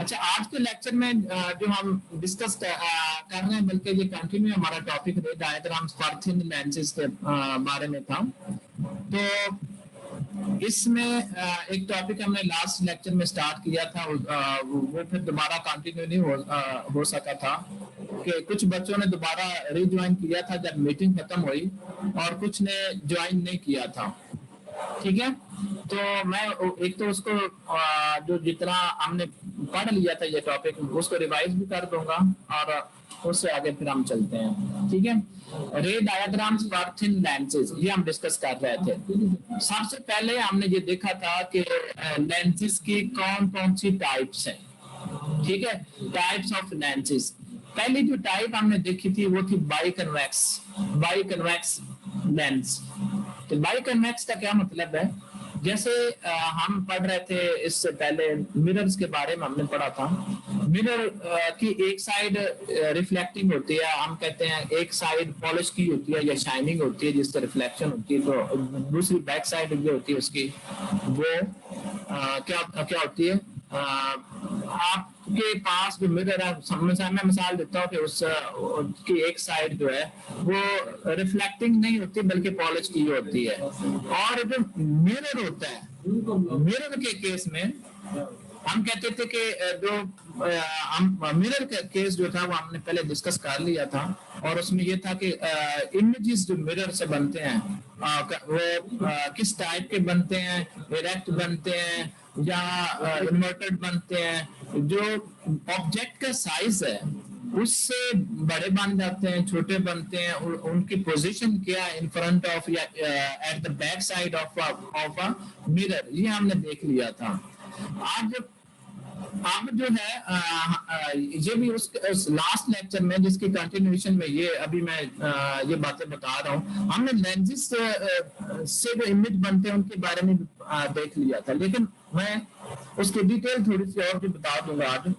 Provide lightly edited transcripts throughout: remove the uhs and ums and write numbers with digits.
अच्छा, आज के लेक्चर में जो हम डिस्कस कर रहे हैं, बल्कि ये कंटिन्यू हमारा टॉपिक रे डायग्राम्स फॉर थिन लेंसेज के बारे में था। तो इसमें एक टॉपिक हमने लास्ट लेक्चर में स्टार्ट किया था, वो फिर दोबारा कंटिन्यू नहीं हो सका था कि कुछ बच्चों ने दोबारा रिज्वाइन किया था जब मीटिंग खत्म हुई, और कुछ ने ज्वाइन नहीं किया था। ठीक है, तो मैं एक तो उसको जो जितना हमने पढ़ लिया था ये टॉपिक, उसको रिवाइज भी कर दूंगा और उससे आगे फिर हम चलते हैं। ठीक है, रे डायग्राम्स फॉर थिन लेंसेज ये हम डिस्कस कर रहे थे। सबसे पहले हमने ये देखा था कि लेंसेज की कौन कौन सी टाइप्स हैं। ठीक है, टाइप्स ऑफ लेंसेज। पहली जो टाइप हमने देखी थी वो थी बाइकन्वेक्स लेंस। तो बाइकन्वेक्स का क्या मतलब है? जैसे हम पढ़ रहे थे इससे पहले मिरर्स के बारे में हमने पढ़ा था। मिरर की एक साइड रिफ्लेक्टिंग होती है, हम कहते हैं एक साइड पॉलिश की होती है या शाइनिंग होती है जिससे रिफ्लेक्शन होती है, तो दूसरी बैक साइड जो होती है उसकी वो क्या होती है? आपके पास जो मिरर है, मैं मिसाल देता हूँ कि उसकी एक साइड जो है वो रिफ्लेक्टिंग नहीं होती बल्कि पॉलिश की होती है। और जो मिरर होता है, मिरर के केस में हम कहते थे कि जो मिरर का केस जो था वो हमने पहले डिस्कस कर लिया था, और उसमें ये था कि इमेजेस जो मिरर से बनते हैं वो किस टाइप के बनते हैं, इरेक्ट बनते हैं या इन्वर्टेड बनते हैं। जो ऑब्जेक्ट का साइज है उससे बड़े बन जाते हैं, छोटे बनते हैं, उनकी पोजीशन क्या इन फ्रंट ऑफ या at the back side of a mirror, ये हमने देख लिया था। अब जो है ये भी उस लास्ट लेक्चर में जिसकी कंटिन्यूएशन में ये अभी मैं ये बातें बता रहा हूँ, हमने लेंसेज से जो इमेज बनते हैं उनके बारे में देख लिया था, लेकिन मैं उसकी डिटेल थोड़ी सी और भी बता दूंगा आज।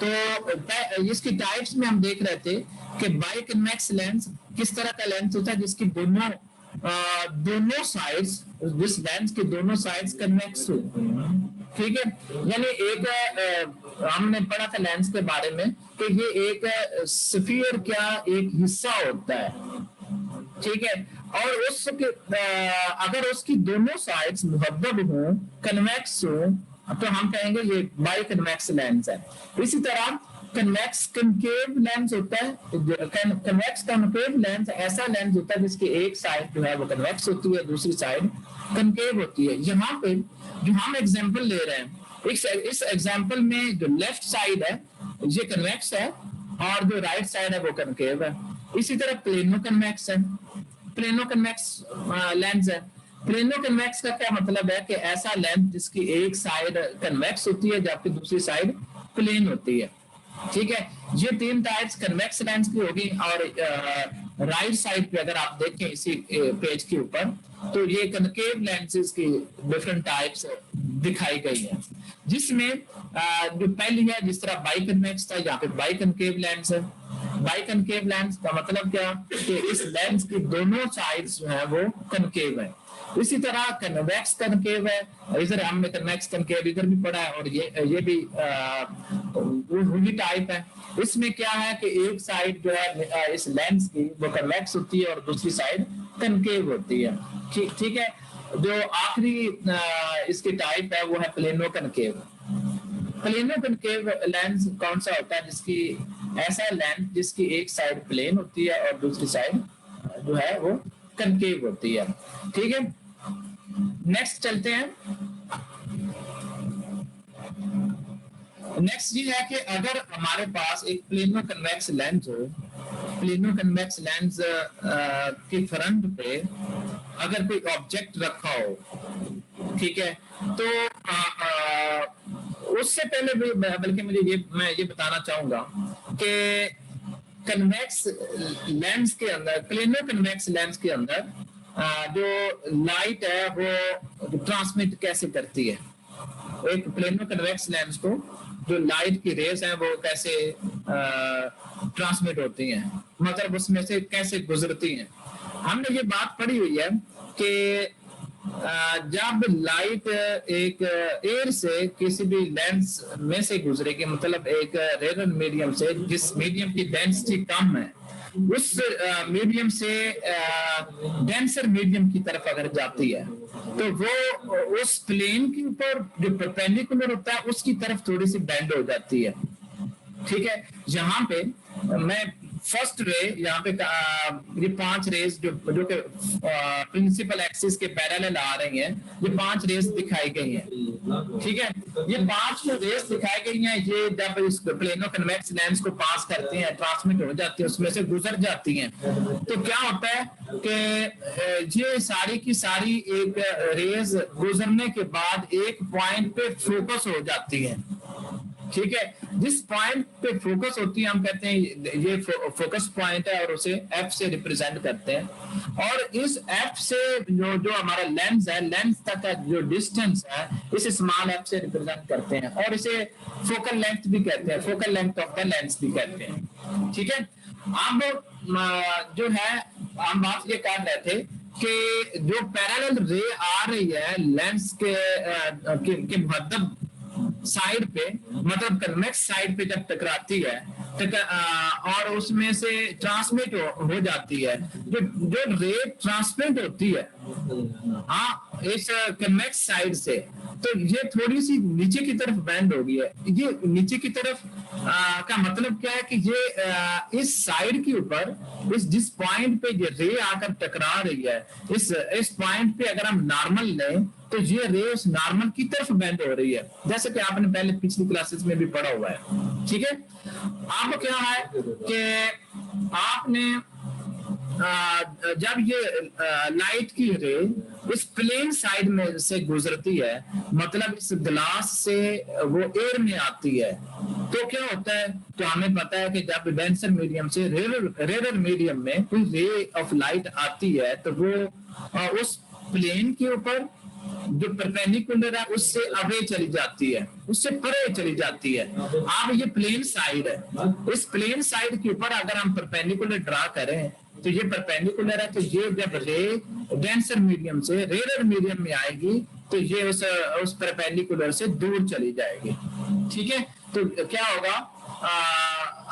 तो इसकी टाइप्स में हम देख रहे थे कि बाइकन्वेक्स लेंस किस तरह का लेंस होता है जिसकी दोनों साइड्स, जिस लेंस के दोनों साइड्स कन्वेक्स होती हैं। ठीक है, यानी एक हमने पढ़ा था लेंस के बारे में कि ये एक स्फीयर क्या एक हिस्सा होता है। ठीक है, और उसके अगर उसकी दोनों साइड्स मुहद्दब हो, कन्वेक्स हो, तो हम कहेंगे ये बाइकन्वेक्स लेंस है। इसी तरह कन्वेक्स कनकेव लेंस होता है। कन्वेक्स कनकेव लेंस ऐसा लेंस होता है जिसकी एक साइड जो है वो कन्वेक्स होती है, दूसरी साइड कनकेव होती है। यहाँ पे जो हम एग्जांपल ले रहे हैं, इस एग्जांपल में जो लेफ्ट साइड है ये कन्वेक्स है और जो राइट साइड है वो कनकेव है। इसी तरह प्लेनो कन्वेक्स है, प्लेनो कन्वेक्स लेंस है। प्लेनो कन्वेक्स का क्या मतलब है कि ऐसा लेंस जिसकी एक साइड कन्वेक्स होती है जबकि दूसरी साइड प्लेन होती है। ठीक है, ये तीन टाइप्स कन्वेक्स लेंस की होगी। और राइट साइड पे अगर आप देखें इसी पेज के ऊपर, तो ये कनकेव लेंसेज की डिफरेंट टाइप्स दिखाई गई है, जिसमें जो पहली है जिस तरह बाइकन्वेक्स था, यहाँ पे बाइकनकेव लेंस है। बाइकनकेव लेंस का मतलब क्या कि इस लेंस की दोनों साइड्स जो है वो कनकेव है। इसी तरह कन्वेक्स कनकेव है, इधर हमने कन्वेक्स कनकेव इधर भी पढ़ा है, और ये भी वही टाइप है। इसमें क्या है कि एक साइड जो है इस लेंस की वो कन्वेक्स होती है और दूसरी साइड कनकेव होती है। ठीक है, जो आखिरी इसकी टाइप है वो है plano concave. Plano concave lens कौन सा होता है? जिसकी ऐसा लेंस जिसकी एक साइड प्लेन होती है और दूसरी साइड जो है वो कनकेव होती है। ठीक है, नेक्स्ट चलते हैं। नेक्स्ट ये है कि अगर हमारे पास एक प्लेनो कन्वेक्स लेंस हो, प्लेनो कन्वेक्स लेंस के फ्रंट पे अगर कोई ऑब्जेक्ट रखा हो, ठीक है, तो उससे पहले भी बल्कि मैं ये बताना चाहूंगा कि कन्वेक्स लेंस के अंदर, प्लेनो कन्वेक्स लेंस के अंदर जो लाइट है वो ट्रांसमिट कैसे करती है। एक प्लेनो कन्वेक्स लेंस को जो लाइट की रेज है वो कैसे ट्रांसमिट होती हैं, मतलब उसमें से कैसे गुजरती हैं। हमने ये बात पढ़ी हुई है कि जब लाइट एक एयर से किसी भी लेंस में से गुजरेगी, मतलब एक रेयर मीडियम से जिस मीडियम की डेंसिटी कम है, उस मीडियम से डेंसर मीडियम की तरफ अगर जाती है तो वो उस प्लेन के ऊपर जो परपेंडिकुलर होता है उसकी तरफ थोड़ी सी बेंड हो जाती है। ठीक है, यहाँ पे मैं फर्स्ट रे यहाँ पे ये 5 रेस जो कि प्रिंसिपल एक्सिस के पैरेलल आ रही हैं, ये 5 रेस दिखाई गई हैं। ठीक है, ये 5 जो रेस दिखाई गई हैं, ये जब इस प्लेनो कन्वेक्स लेंस को पास करती हैं, ट्रांसमिट हो जाती है, उसमें से गुजर जाती हैं, तो क्या होता है कि ये सारी की सारी एक रेस गुजरने के बाद एक पॉइंट पे फोकस हो जाती है। ठीक है, जिस पॉइंट पे फोकस होती है हम कहते हैं ये फोकस पॉइंट है और उसे एफ से रिप्रेजेंट करते हैं। और इस एफ से जो हमारा लेंस है, लेंस तक का जो डिस्टेंस है, इस स्मॉल एफ से रिप्रेजेंट करते हैं और इसे फोकल लेंथ भी कहते हैं, focal length of the lens भी कहते हैं। ठीक है, अब जो है हम बात ये कर रहे थे कि जो पैरेलल रे आ रही है लेंस के मतलब साइड पे, मतलब कन्वेक्स साइड पे जब टकराती है और उसमें से ट्रांसमिट हो जाती है, जो रे ट्रांसमिट होती है हाँ इस कन्वेक्स साइड से, तो ये थोड़ी सी नीचे की तरफ बेंड हो गई है। ये नीचे की तरफ का मतलब क्या है कि ये इस साइड के ऊपर जिस पॉइंट पे ये रे आकर टकरा रही है, इस पॉइंट पे अगर हम नॉर्मल लें तो ये रे उस नॉर्मल की तरफ बेंड हो रही है, जैसे कि आपने पहले पिछली क्लासेस में भी पढ़ा हुआ है। ठीक है, अब क्या है कि आपने जब ये लाइट की रे इस प्लेन साइड में से गुजरती है, मतलब इस ग्लास से वो एयर में आती है, तो क्या होता है, तो हमें पता है कि जब डेंसर मीडियम से रेयर मीडियम में कोई रे ऑफ लाइट आती है तो वो उस प्लेन के ऊपर जो परपेंडिकुलर है उससे अवे चली जाती है, उससे परे चली जाती है। अब ये प्लेन साइड है, इस प्लेन साइड के ऊपर अगर हम परपेंडिकुलर ड्रा करें तो ये परपेंडिकुलर है, तो ये जब रे डेंसर मीडियम से रेयर मीडियम में आएगी तो ये उस परपेंडिकुलर से दूर चली जाएगी। ठीक है, तो क्या होगा,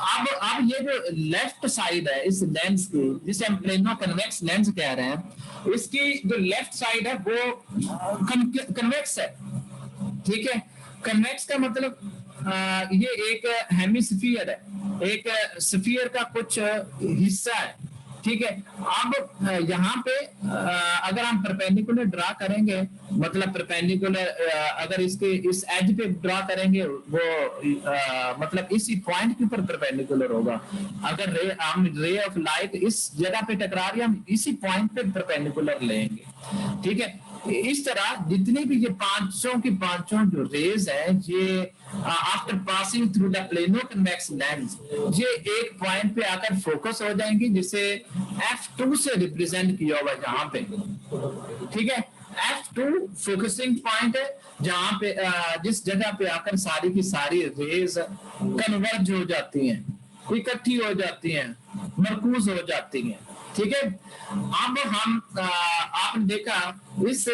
अब ये जो लेफ्ट साइड है इस लेंस की, जिसे हम प्लेनो कन्वेक्स लेंस कह रहे हैं, इसकी जो लेफ्ट साइड है वो कन्वेक्स है। ठीक है, कन्वेक्स का मतलब ये एक हेमिस्फीयर है, एक स्फीयर का कुछ हिस्सा है। ठीक है, अब यहाँ पे अगर हम परपेंडिकुलर ड्रा करेंगे, मतलब परपेंडिकुलर अगर इसके इस एज पे ड्रा करेंगे वो मतलब इसी पॉइंट के ऊपर परपेंडिकुलर होगा। अगर रे ऑफ लाइट इस जगह पे टकरा रही है, हम इसी पॉइंट पे परपेंडिकुलर लेंगे। ठीक है, इस तरह जितनी भी ये पांचों जो रेज है, ये after passing through the plano convex lens, ये एक पॉइंट पे आकर फोकस हो जाएंगी, जिसे F2 से रिप्रेजेंट किया हुआ यहाँ पे। ठीक है, F2 फोकसिंग पॉइंट है, जहां पे जिस जगह पे आकर सारी की सारी रेज कन्वर्ज हो जाती हैं, इकट्ठी हो जाती हैं, मरकूज हो जाती हैं। ठीक है, अब हम आपने देखा इस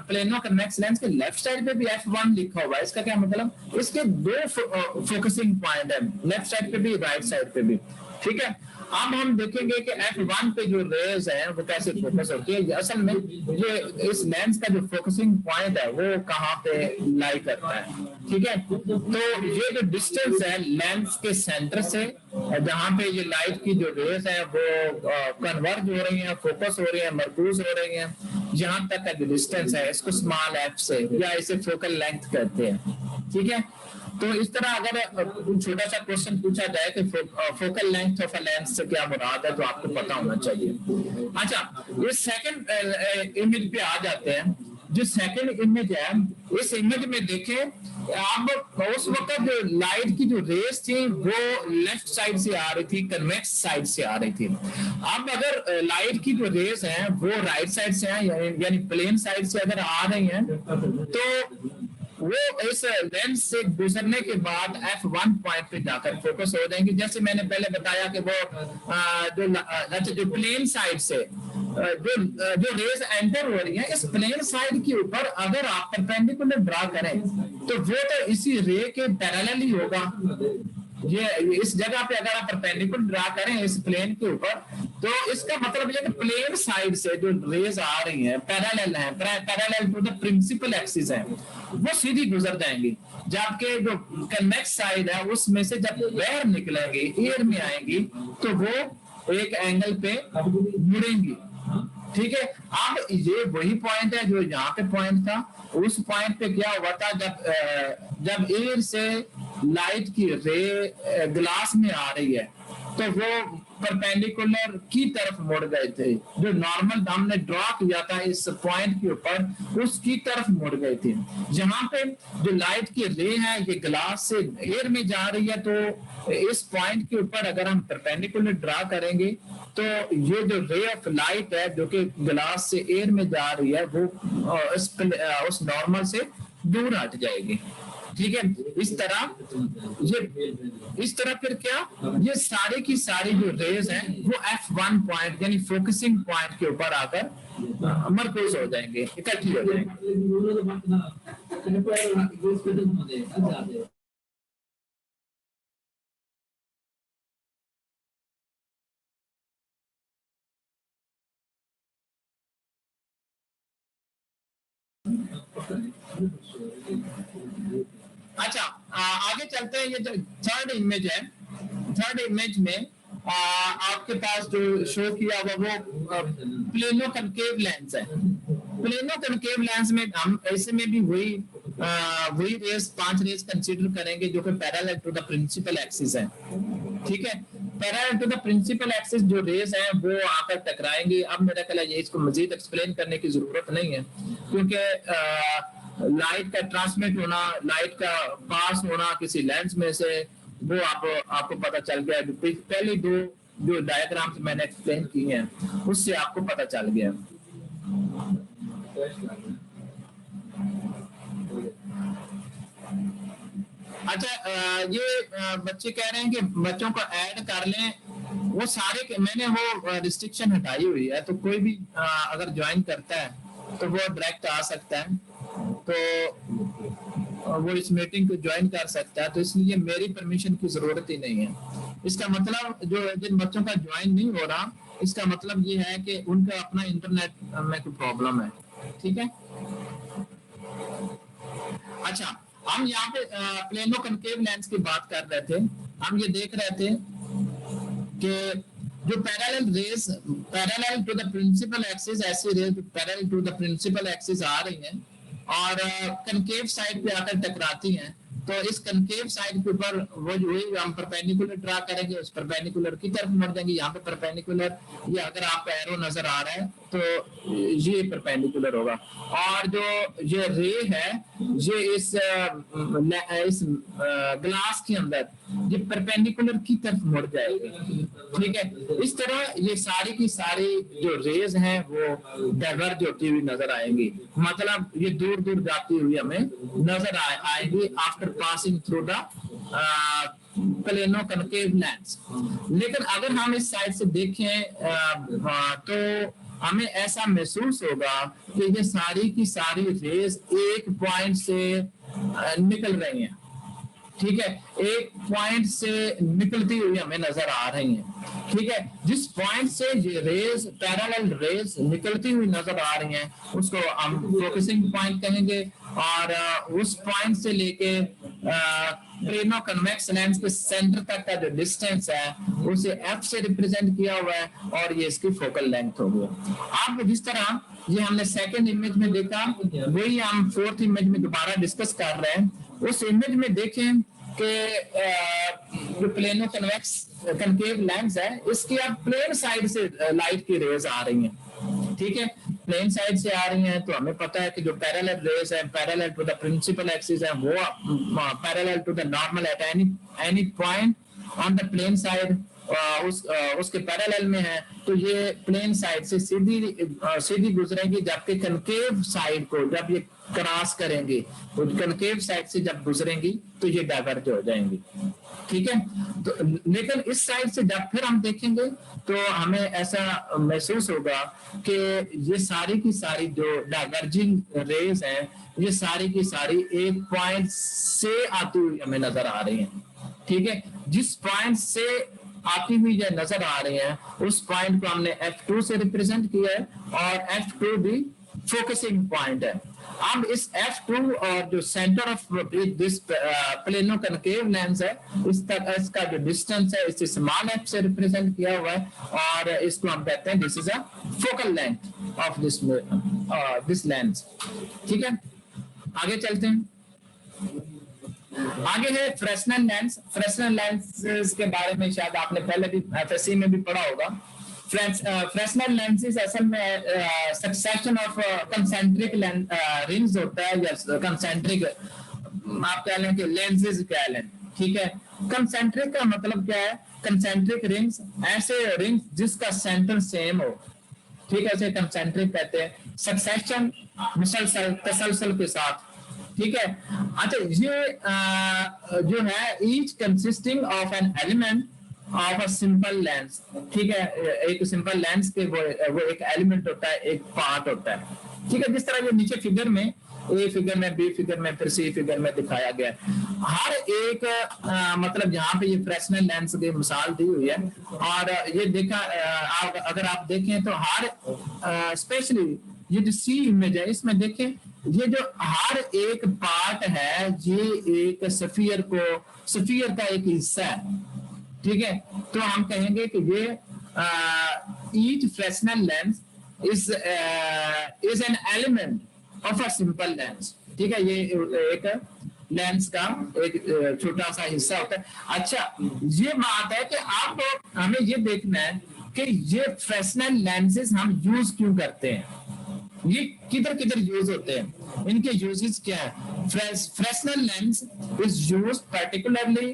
प्लेनो कन्वेक्स लेंस के लेफ्ट साइड पे भी F1 लिखा हुआ है। इसका क्या मतलब, इसके दो फोकसिंग पॉइंट है, लेफ्ट साइड पे भी राइट साइड पे भी। ठीक है, अब हम देखेंगे कि F1 पे जो रेज है वो कैसे फोकस होती है। असल में ये इस लेंस का जो फोकसिंग पॉइंट है वो कहाँ पे लाई करता है। ठीक है, तो ये जो डिस्टेंस है लेंस के सेंटर से जहाँ पे ये लाइट की जो रेज है वो कन्वर्ज हो रही है, फोकस हो रही है, मरकूज हो रही है, यहाँ तक का जो डिस्टेंस है इसको स्मॉल एफ से या इसे फोकल लेंथ कहते हैं। ठीक है, तो इस तरह अगर छोटा सा क्वेश्चन पूछा जाए कि focal length of a lens से क्या मुराद है, तो आपको पता होना चाहिए। अच्छा, ये सेकंड इमेज पे आ जाते हैं। जो सेकंड इमेज है, इस इमेज में देखें आप, उस वक्त जो लाइट की जो रेस थी वो लेफ्ट साइड से आ रही थी, कन्वेक्स साइड से आ रही थी। अब अगर लाइट की जो रेस है वो राइट साइड से है, यानी प्लेन साइड से अगर आ रही हैं, तो वो इस लेंस से गुजरने के बाद F1 पॉइंट पे जाकर फोकस हो जाएंगे। जैसे मैंने पहले बताया कि वो जो प्लेन साइड से जो रेज एंटर हो रही है इस प्लेन साइड के ऊपर अगर आप परपेंडिकुलर ड्रा करें तो वो तो इसी रे के पैरेलल ही होगा। ये इस जगह पे अगर आप परपेंडिकुलर ड्रा करें इस प्लेन के ऊपर तो इसका मतलब ये कि प्लेन साइड से जो रेज आ रही हैं पैरेलल हैं, parallel to the principal axis है, वो सीधी गुजर जाएंगी। जबकि जो कन्वेक्स साइड है उसमें से जब बाहर निकलेंगी एयर में आएंगी तो वो एक एंगल पे मुड़ेंगी। ठीक है, अब ये वही पॉइंट है जो यहाँ पे पॉइंट था। उस पॉइंट पे क्या हुआ था, जब एयर से लाइट की रे ग्लास में आ रही है तो वो परपेंडिकुलर की तरफ मुड़ गए थे। जो नॉर्मल हमने ड्रॉ किया था इस पॉइंट के ऊपर उसकी तरफ मुड़ गए थे। यहाँ पे जो लाइट की रे है ये ग्लास से एयर में जा रही है तो इस पॉइंट के ऊपर अगर हम परपेंडिकुलर ड्रा करेंगे तो ये जो रे ऑफ लाइट है जो कि ग्लास से एयर में जा रही है वो उस नॉर्मल से दूर हट जाएगी। ठीक है, इस तरह फिर क्या ये सारे की सारी जो रेज हैं वो F1 पॉइंट यानी फोकसिंग पॉइंट के ऊपर आकर मरकूज हो जाएंगे, इकट्ठी हो जाएंगे। अच्छा, आगे चलते हैं। ये जो थर्ड इमेज है, थर्ड इमेज में आपके पास जो शो किया हुआ वो प्लेनो कनकेव लेंस है। प्लेनो कनकेव लेंस में हम ऐसे में भी वही रेस 5 रेस कंसीडर करेंगे जो कि parallel to the principal axis है। ठीक है, parallel to the principal axis जो रेस है वो आकर टकराएंगे। अब मेरा ख्याल है ये इसको मजीद एक्सप्लेन करने की जरूरत नहीं है क्योंकि लाइट का ट्रांसमिट होना, लाइट का पास होना किसी लेंस में से वो आपको पता चल गया। पहले दो जो डायग्राम्स मैंने एक्सप्लेन की हैं उससे आपको पता चल गया। अच्छा, ये बच्चे कह रहे हैं कि बच्चों को ऐड कर लें। वो सारे मैंने वो रिस्ट्रिक्शन हटाई हुई है तो कोई भी अगर ज्वाइन करता है तो वो डायरेक्ट आ सकता है, तो वो इस मीटिंग को ज्वाइन कर सकता है। तो इसलिए मेरी परमिशन की जरूरत ही नहीं है। इसका मतलब जो जिन बच्चों का ज्वाइन नहीं हो रहा इसका मतलब ये है कि उनका अपना इंटरनेट में कोई प्रॉब्लम है। ठीक है, अच्छा, हम यहाँ पे प्लेनो कनकेव लेंस की बात कर रहे थे। हम ये देख रहे थे कि जो parallel rays parallel to the principal axis, ऐसी rays parallel to the principal axis आ रही हैं और कनकेव साइड पे आकर टकराती हैं। तो इस कनकेव साइड के ऊपर वो जो हम परपेंडिकुलर ड्रा करेंगे उस परपेंडिकुलर की तरफ मुड़ जाएंगे। यहाँ पे परपेंडिकुलर, ये अगर आपको एरो नजर आ रहा है तो ये परपेंडिकुलर होगा और जो ये रे है ये इस ग्लास के अंदर ये परपेंडिकुलर की तरफ मुड़ जाएगी। ठीक है, इस तरह ये सारी की सारी जो रेज हैं वो डाइवर्ज होती हुई नजर आएंगी। मतलब ये दूर दूर जाती हुई हमें नजर आएंगी after passing through the plano concave lens. लेकिन अगर हम इस साइड से देखें तो हमें ऐसा महसूस होगा कि ये सारी की सारी रेज एक पॉइंट से निकल रही हैं। ठीक है, एक पॉइंट से निकलती हुई हमें नजर आ रही हैं। ठीक है, जिस पॉइंट से ये रेज पैरेलल रेज निकलती हुई नजर आ रही हैं उसको हम फोकसिंग पॉइंट कहेंगे और उस पॉइंट से लेके प्लेनो कन्वेक्स लेंस के सेंटर तक का जो डिस्टेंस है उसे F से रिप्रेजेंट किया हुआ है और ये इसकी फोकल लेंथ होगी। अब जिस तरह ये हमने सेकंड इमेज में देखा वही हम फोर्थ इमेज में दोबारा डिस्कस कर रहे हैं। उस इमेज में देखें कि जो प्लेनो कन्वेक्स कनकेव लेंस है इसकी अब प्लेन साइड से लाइट की रेज आ रही हैं। ठीक है, प्लेन साइड से आ रही हैं तो हमें पता है कि जो पैरेलल रेज है parallel to the principal axis है वो parallel to the normal at any point on the plane side उसके पैरेलल में है। तो ये प्लेन साइड से सीधी गुजरेंगी जबकि कनकेव साइड को जब ये क्रॉस करेंगी, कनकेव साइड से जब गुजरेंगी तो ये डाइवर्ज हो जाएंगी, ठीक है। तो लेकिन इस साइड से जब फिर हम देखेंगे तो हमें ऐसा महसूस होगा कि ये सारी की सारी जो डाइवर्जिंग रेज हैं, ये सारी की सारी एक पॉइंट से आती हुई हमें नजर आ रही हैं, ठीक है। जिस पॉइंट से आती हुई ये नजर आ रही है उस पॉइंट को हमने F2 से रिप्रेजेंट किया है और F2 भी फोकसिंग पॉइंट है। अब इस F2 और जो centre of this plano concave lens है, इस तक इसका जो डिस्टेंस है इसे स्मॉल f से रिप्रेजेंट किया हुआ है और इसको हम कहते हैं this is a focal length of this lens, ठीक है। आगे चलते हैं। आगे है फ्रेस्नेल लेंस। फ्रेस्नेल लेंस के बारे में शायद आपने पहले भी एफएससी में भी पढ़ा होगा। फ्रेस्नेल लेंसेज असल में सक्सेशन ऑफ कंसेंट्रिक रिंग्स होता है, या कंसेंट्रिक आप कह लें कि लेंसेज कह लें, ठीक है। कंसेंट्रिक का मतलब क्या है? कंसेंट्रिक रिंग्स ऐसे रिंग्स जिसका सेंटर सेम हो, ठीक है, ऐसे कंसेंट्रिक कहते हैं। सक्सेशन मुसलसल तसलसल के साथ, ठीक है। अच्छा, ये जो है each consisting of an element of a simple lens, ठीक है। एक सिंपल लेंस के वो एक एलिमेंट होता है, एक पार्ट होता है, ठीक है। जिस तरह ये नीचे फिगर में, ए फिगर में, बी फिगर में, फिर सी फिगर में दिखाया गया है। हर एक मतलब यहाँ पे ये फ्रेस्नेल लेंस की मिसाल दी हुई है और ये देखा अगर आप देखें तो हर स्पेशली ये जो सी इमेज है इसमें देखें, ये जो हर एक पार्ट है ये एक सफियर का एक हिस्सा है, ठीक है। तो हम कहेंगे कि ये each Fresnel lens is an element of a simple lens, ठीक है। ये एक लेंस का एक छोटा सा हिस्सा होता है। अच्छा, ये बात है कि आप हमें ये देखना है कि ये फ्रेस्नेल लेंसेज हम यूज क्यों करते हैं, ये किधर किधर यूज होते हैं, इनके यूजेस क्या है। Fresnel lens is used particularly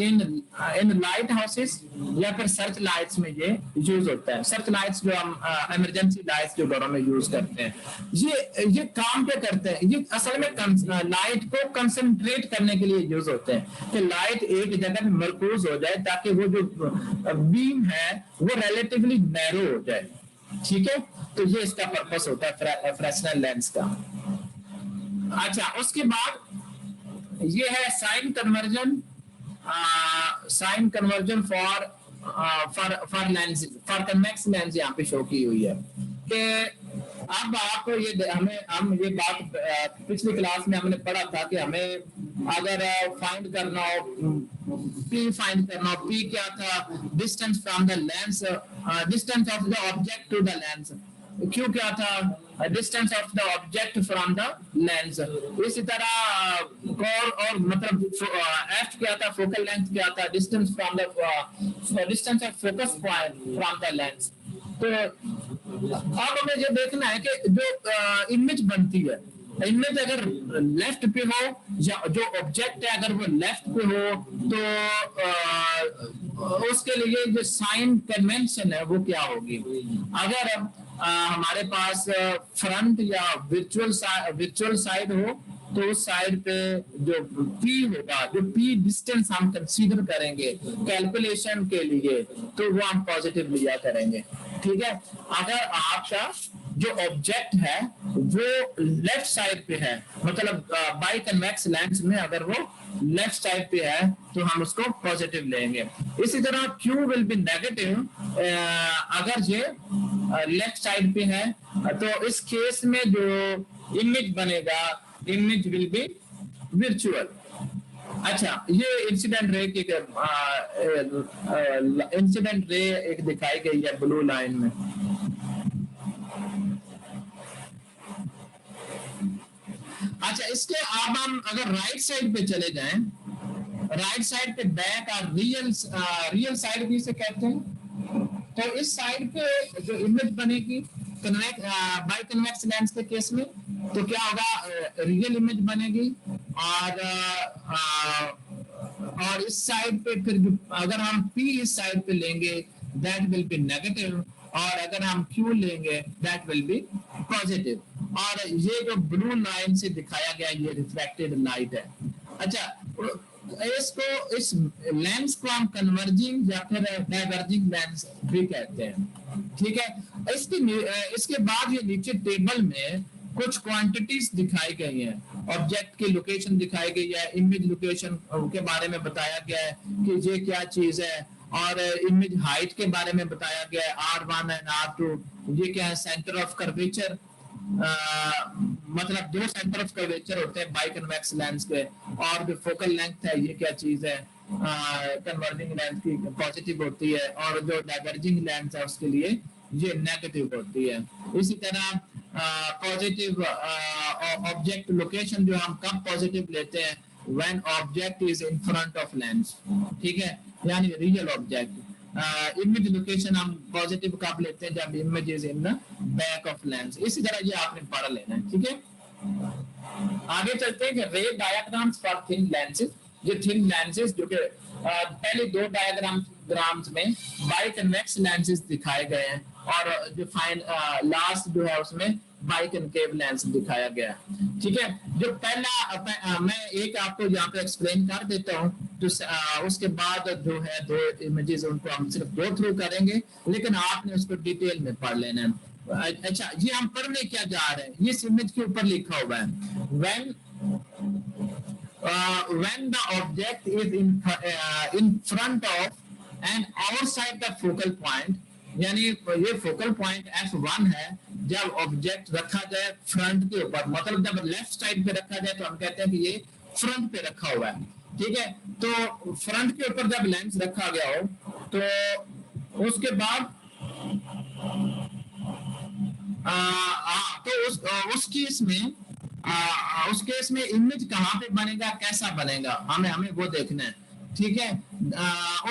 in light houses या फिर सर्च लाइट्स में ये यूज होता है। सर्च लाइट्स जो हम इमरजेंसी लाइट्स जो घरों में यूज करते हैं, ये काम पे करते हैं। ये असल में लाइट को कंसंट्रेट करने के लिए यूज होते हैं कि लाइट एक जगह पे मरकूज हो जाए ताकि वो जो बीम है वो रिलेटिवली नैरो हो जाए, ठीक है। तो ये इसका पर्पस होता है फ्रेस्नेल लेंस का। अच्छा, उसके बाद ये है sign conversion for lens, for convex lens यहाँ पे शो की हुई है कि अब आप हम ये बात पिछली क्लास में हमने पढ़ा था कि हमें अगर फाइंड करना हो, पी फाइंड करना हो, पी क्या था? Distance from the lens, distance of the object to the lens. क्यों क्या था? Distance of the object from the lens. इसी तरह और मतलब एफ क्या था? फोकल लेंथ क्या था? Distance from the distance of focus point from the lens. तो अब हमें ये देखना है कि जो इमेज बनती है, इमेज अगर लेफ्ट पे हो या जो ऑब्जेक्ट है अगर वो लेफ्ट पे हो तो उसके लिए जो साइन कन्वेंशन है वो क्या होगी। अगर हमारे पास फ्रंट या विर्चुअल साइड हो तो उस साइड पे जो पी होगा, जो पी डिस्टेंस हम कंसीडर करेंगे कैलकुलेशन के लिए, तो वो हम पॉजिटिव लिया करेंगे, ठीक है। अगर आपका जो ऑब्जेक्ट है वो लेफ्ट साइड पे है, मतलब बाई कन्वेक्स लेंस में अगर वो लेफ्ट साइड पे है तो हम उसको पॉजिटिव लेंगे। इसी तरह Q विल बी नेगेटिव अगर ये लेफ्ट साइड पे है, तो इस केस में जो इमेज बनेगा, इमेज विल बी विर्चुअल। अच्छा, ये इंसिडेंट रे की इंसिडेंट रे एक दिखाई गई है ब्लू लाइन में। अच्छा, इसके अब हम अगर राइट साइड पे चले जाएं, राइट साइड पे बैक और रियल साइड भी से कहते हैं, तो इस साइड पे जो इमेज बनेगी बाई कन्वेक्स लेंस के केस में, तो क्या होगा? रियल इमेज बनेगी और इस साइड पे फिर अगर हम P इस साइड पे लेंगे दैट विल बी नेगेटिव, और अगर हम Q लेंगे दैट विल बी पॉजिटिव। और ये जो ब्लू लाइन से दिखाया गया ये रिफ्लेक्टेड लाइट है। अच्छा, इसको इस लेंस को हम कन्वर्जिंग या फिर डाइवर्जिंग लेंस भी कहते हैं। ठीक है, इसके बाद ये नीचे टेबल में कुछ क्वांटिटीज दिखाई गई हैं, ऑब्जेक्ट की लोकेशन दिखाई गई है, इमेज लोकेशन के बारे में बताया गया है कि ये क्या चीज है, और इमेज हाइट के बारे में बताया गया है, R1 एंड R2। ये क्या है, सेंटर ऑफ कर्वेचर, मतलब दो सेंटर ऑफ कर्वेचर होते हैं बाइकन्वेक्स लेंस के, और जो फोकल लेंथ है ये क्या चीज है, कन्वर्जिंग लेंस की पॉजिटिव होती है, और जो डाइवर्जिंग लेंस है उसके लिए ये नेगेटिव होती है। इसी तरह पॉजिटिव ऑब्जेक्ट लोकेशन जो हम कब पॉजिटिव लेते हैं, when object is in front of lens. ठीक है, यानी रियल ऑब्जेक्ट। इमेज लोकेशन हम पॉजिटिव कब लेते हैं, जब image is in the back of lens. इसी तरह ये आपने पढ़ लेना है। ठीक है, आगे चलते हैं रे डायग्राम्स फॉर थिन लेंसेज। ये थिन लेंसेज जो कि पहले दो डायग्राम्स में बाइकन्वेक्स लेंसेज दिखाए गए हैं, और जो लास्ट जो है उसमें बाइकनकेव लेंस दिखाया गया है। ठीक है, जो पहला मैं एक आपको यहाँ पे एक्सप्लेन कर देता हूँ, तो उसके बाद जो है दो इमेजेस उनको हम सिर्फ गो थ्रू करेंगे, लेकिन आपने उसको डिटेल में पढ़ लेना है। अच्छा, ये हम पढ़ने क्या जा रहे हैं, इस इमेज के ऊपर लिखा हुआ है when the object is in front of and outside the focal point, यानी ये फोकल पॉइंट F1 है जब ऑब्जेक्ट रखा जाए फ्रंट के ऊपर, मतलब जब लेफ्ट साइड पे रखा जाए तो हम कहते हैं कि ये फ्रंट पे रखा हुआ है। ठीक है, तो फ्रंट के ऊपर जब लेंस रखा गया हो तो उसके बाद तो उस केस में उस केस में इमेज कहाँ पे बनेगा, कैसा बनेगा, हमें वो देखना है। ठीक है,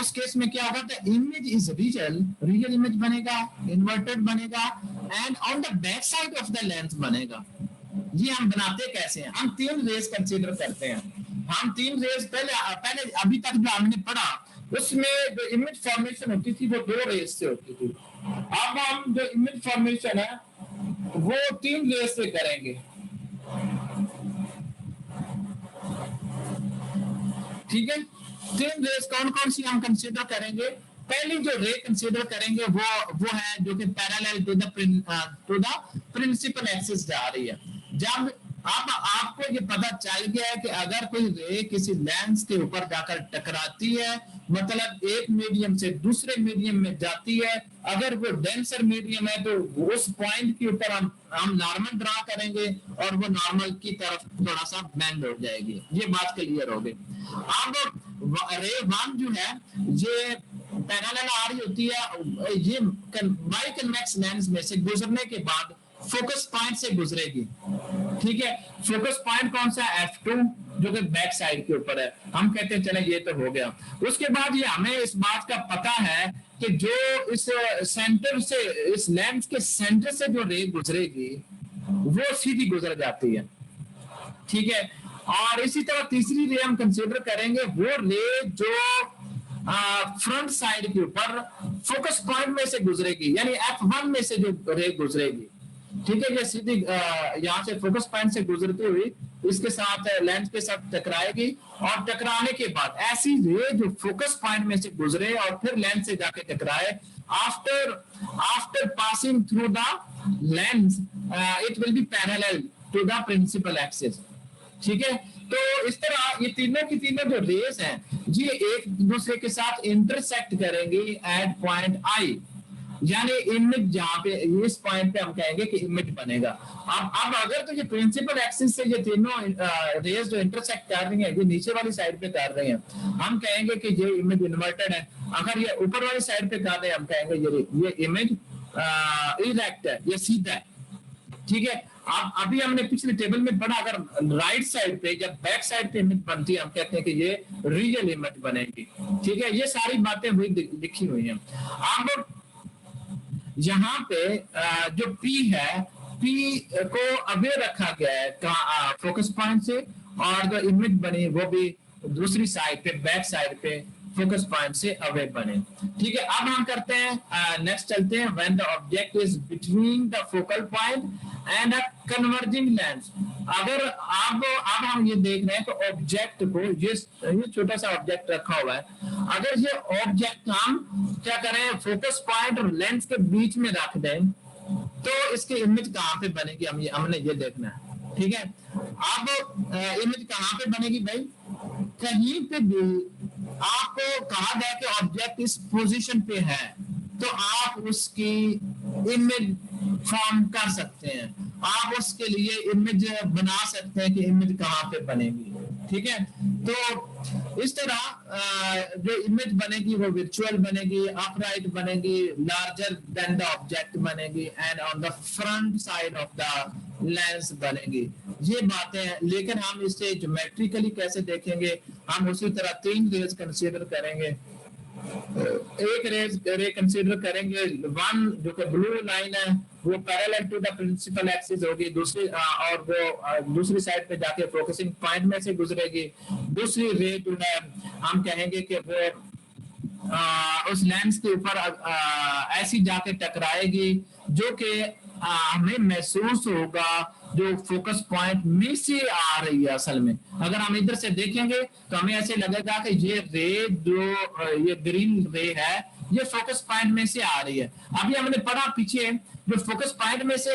उस केस में क्या होगा, तो इमेज इज रियल इमेज बनेगा, इन्वर्टेड बनेगा, and on the back side of the lens बनेगा। ये हम बनाते कैसे हैं, हम तीन रेस कंसीडर करते हैं। हम तीन रेस पहले अभी तक जो हमने पढ़ा उसमें जो इमेज फॉर्मेशन होती थी वो दो रेस से होती थी। अब हम जो इमेज फॉर्मेशन है वो तीन रेस से करेंगे। ठीक है, तीन रेस कौन कौन सी हम कंसीडर करेंगे। पहली जो रे कंसीडर करेंगे वो है जो कि parallel to the principal axis जा रही है। जब अब आपको ये पता चल गया है कि अगर कोई रे किसी लेंस के ऊपर जाकर टकराती है, मतलब एक मीडियम से दूसरे मीडियम में जाती है, अगर वो डेंसर मीडियम है तो उस पॉइंट के ऊपर हम नॉर्मल ड्रा करेंगे और वो नॉर्मल की तरफ थोड़ा सा बेंड हो जाएगी। ये बात क्लियर हो गई। अब रे वन जो है ये पैरेलल आ रही होती है, ये बाइकन्वेक्स लेंस में से गुजरने के बाद फोकस पॉइंट से गुजरेगी। ठीक है, फोकस पॉइंट कौन सा, F2, जो कि बैक साइड के ऊपर है। हम कहते हैं चले ये तो हो गया। उसके बाद ये हमें इस बात का पता है कि जो इस सेंटर से, इस लेंस के सेंटर से जो रे गुजरेगी वो सीधी गुजर जाती है। ठीक है, और इसी तरह तीसरी रे हम कंसीडर करेंगे, वो रे जो फ्रंट साइड के ऊपर फोकस पॉइंट में से गुजरेगी, यानी F1 में से जो रे गुजरेगी। ठीक है, ये सीधी यहाँ से फोकस पॉइंट से गुजरती हुई इसके साथ लेंस के साथ टकराएगी, और टकराने के बाद ऐसी रे जो फोकस पॉइंट में से गुजरे और फिर लेंस से जाके टकराए, after passing through the lens it will be parallel to the principal axis. ठीक है, तो इस तरह ये तीनों की तीनों जो रेस हैं ये एक दूसरे के साथ इंटरसेक्ट करेंगे एट पॉइंट आई, यानी इमेज जहां पे इस पॉइंट पे हम कहेंगे कि इमेज बनेगा। अब अगर तो ये प्रिंसिपल एक्सिस से ये तीनों रेस जो इंटरसेक्ट कर रही हैं ये नीचे वाली साइड पे कर रही हैं, हम कहेंगे कि ये इमेज इन्वर्टेड है। अगर ये ऊपर वाली साइड पे कर रहे हैं हम कहेंगे ये इमेज इरेक्ट है, ये सीधा है। ठीक है, अभी हमने पिछले टेबल में पढ़ा, अगर राइट साइड पे जब बैक साइड पे इमेज बनती है हम कहते हैं कि ये रियल इमेज बनेगी। ठीक है, ये सारी बातें हुई लिखी हुई हैं। अब यहाँ पे जो P है, P को अवे रखा गया है फोकस पॉइंट से, और जो इमेज बनी वो भी दूसरी साइड पे बैक साइड पे फोकस पॉइंट से अवे बने। ठीक है, अब हम करते हैं नेक्स्ट चलते हैं, when the object is between the focal point and a converging lens. अगर अब हम ये देख रहे हैं तो ऑब्जेक्ट को ये छोटा सा ऑब्जेक्ट रखा हुआ है, अगर ये ऑब्जेक्ट हम क्या करें फोकस पॉइंट और लेंस के बीच में रख दें तो इसकी इमेज कहाँ पे बनेगी, हमने ये देखना है। ठीक है, अब इमेज कहाँ पे बनेगी भाई, कहीं पे भी आपको कहा गया कि ऑब्जेक्ट इस पोजीशन पे है तो आप उसकी इमेज फॉर्म कर सकते हैं, आप उसके लिए इमेज बना सकते हैं कि इमेज कहाँ पे बनेगी। ठीक है, तो इस तरह जो इमेज बनेगी वो वर्चुअल बनेगी, अपराइट बनेगी, लार्जर देन द ऑब्जेक्ट बनेगी and on the front side of the lens बनेगी। ये बातें, लेकिन हम इसे ज्योमेट्रिकली कैसे देखेंगे, हम उसी तरह 3 रेज कंसीडर करेंगे। एक रे कंसीडर करेंगे, वन जो कि ब्लू लाइन है वो parallel to the principal axis होगी, दूसरी और वो दूसरी साइड पे जाके फोकसिंग पॉइंट में से गुजरेगी। दूसरी रे जो है हम कहेंगे कि वो उस लेंस के ऊपर ऐसी जाके टकराएगी जो कि हमें महसूस होगा जो फोकस पॉइंट में से आ रही है। असल में अगर हम इधर से देखेंगे तो हमें ऐसे लगेगा कि ये रे जो ये ग्रीन रे है ये फोकस पॉइंट में से आ रही है। अभी हमने पढ़ा पीछे जो फोकस पॉइंट में से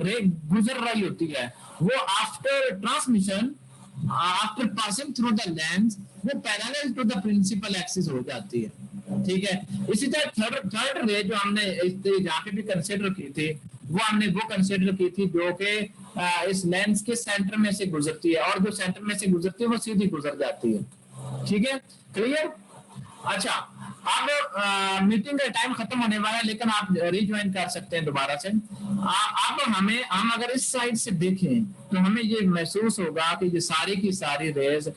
रे गुजर रही होती है वो after transmission, after passing through the lens, वो parallel to the principal axis हो जाती है। ठीक है, इसी तरह थर्ड रे जो हमने यहाँ पे भी कंसिडर की थी वो हमने वो कंसिडर की थी जो कि इस लेंस के सेंटर में से गुजरती है, और जो सेंटर में से गुजरती है वो सीधी गुजर जाती है। ठीक है, क्लियर। अच्छा, अब मीटिंग का टाइम खत्म होने वाला है लेकिन आप रिज्वाइन कर सकते हैं दोबारा से। अब हम अगर इस साइड से देखें तो हमें ये महसूस होगा कि ये सारी की सारी रेज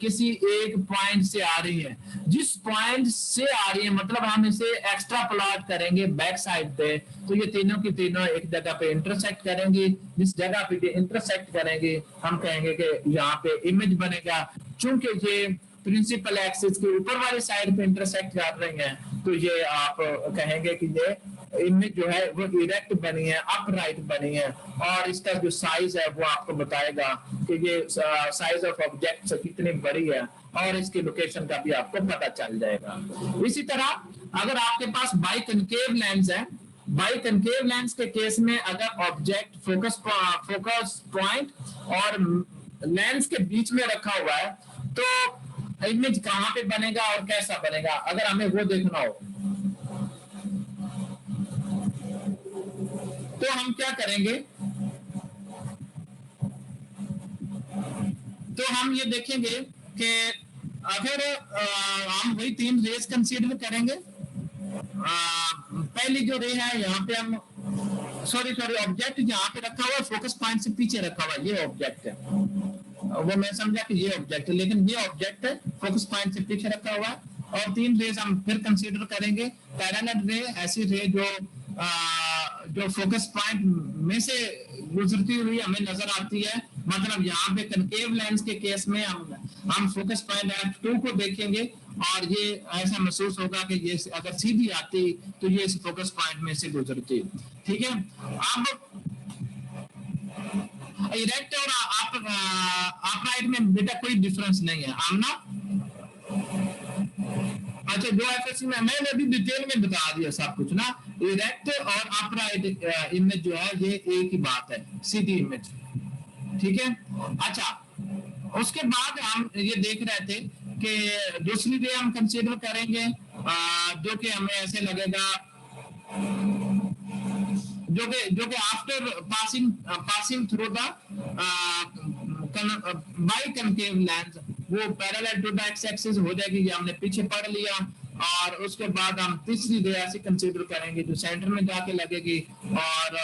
किसी एक पॉइंट से आ रही है। जिस पॉइंट से आ रही है मतलब हम इसे एक्स्ट्रा प्लॉट करेंगे बैक साइड पे तो ये तीनों की तीनों एक जगह पे इंटरसेक्ट करेंगी। जिस जगह पे इंटरसेक्ट करेंगे हम कहेंगे कि यहाँ पे इमेज बनेगा। चूंकि ये प्रिंसिपल एक्सिस के ऊपर वाली साइड पे इंटरसेक्ट कर रही हैं तो ये आप कहेंगे कि ये इमेज जो है वो इरेक्ट बनी है, अपराइट बनी है, और इसका जो साइज है वो आपको बताएगा कि ये साइज ऑफ ऑब्जेक्ट कितनी बड़ी है और इसकी लोकेशन का भी आपको पता चल जाएगा। इसी तरह अगर आपके पास बाई कनकेव लेंस है, बाई कनकेव लेंस के केस में अगर ऑब्जेक्ट फोकस पॉइंट और लेंस के बीच में रखा हुआ है तो इमेज कहां पे बनेगा और कैसा बनेगा, अगर हमें वो देखना हो तो हम क्या करेंगे, तो हम ये देखेंगे कि अगर हम वही 3 रेज कंसीडर करेंगे। पहली जो रे है यहाँ पे हम सॉरी ऑब्जेक्ट यहाँ पे रखा हुआ है, फोकस पॉइंट से पीछे रखा हुआ है, ये ऑब्जेक्ट है, वो मैं समझा कि ये ऑब्जेक्ट है लेकिन ये ऑब्जेक्ट है फोकस पॉइंट से पीछे रखा हुआ है। और 3 रेज हम फिर कंसीडर करेंगे। पैरेलल रे ऐसी रे जो फोकस पॉइंट में से गुजरती हुई हमें नजर आती है, मतलब यहाँ पे कनकेव लेंस के केस में हम फोकस पॉइंट F2 को देखेंगे और ये ऐसा महसूस होगा कि ये अगर सीधी आती तो ये इस फोकस पॉइंट में से गुजरती। ठीक है, अब इरेक्ट और अपराइट में बेटा कोई डिफरेंस नहीं है आमना। अच्छा, जो एफएससी में मैंने अभी डिटेल में बता दिया सब कुछ ना, इरेक्ट और अपराइट इमेज जो है ये एक ही बात है, सीधी इमेज। ठीक है, अच्छा उसके बाद हम ये देख रहे थे कि दूसरी रे हम कंसीडर करेंगे जो कि हमें ऐसे लगेगा जो कि after passing through the biconcave lens वो parallel to the x axis हो जाएगी, ये हमने पीछे पढ़ लिया। और उसके बाद हम तीसरी रे ऐसे कंसीडर करेंगे जो सेंटर में जाके लगेगी और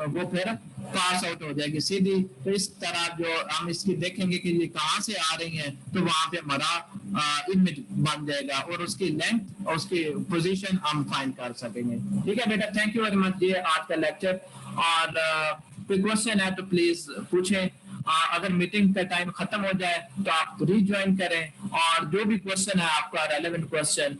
वो फिर पास आउट हो जाएगी सीधी। तो इस तरह जो हम इसकी देखेंगे कि ये कहाँ से आ रही हैं तो वहां पे हमारा इमेज बन जाएगा और उसकी लेंथ और उसकी पोजीशन हम फाइंड कर सकेंगे। ठीक है बेटा, थैंक यू वेरी मच। ये आज का लेक्चर, और कोई क्वेश्चन है तो प्लीज पूछें। अगर मीटिंग का टाइम खत्म हो जाए तो आप रिज्वाइन करें, और जो भी क्वेश्चन है आपका रेलेवेंट क्वेश्चन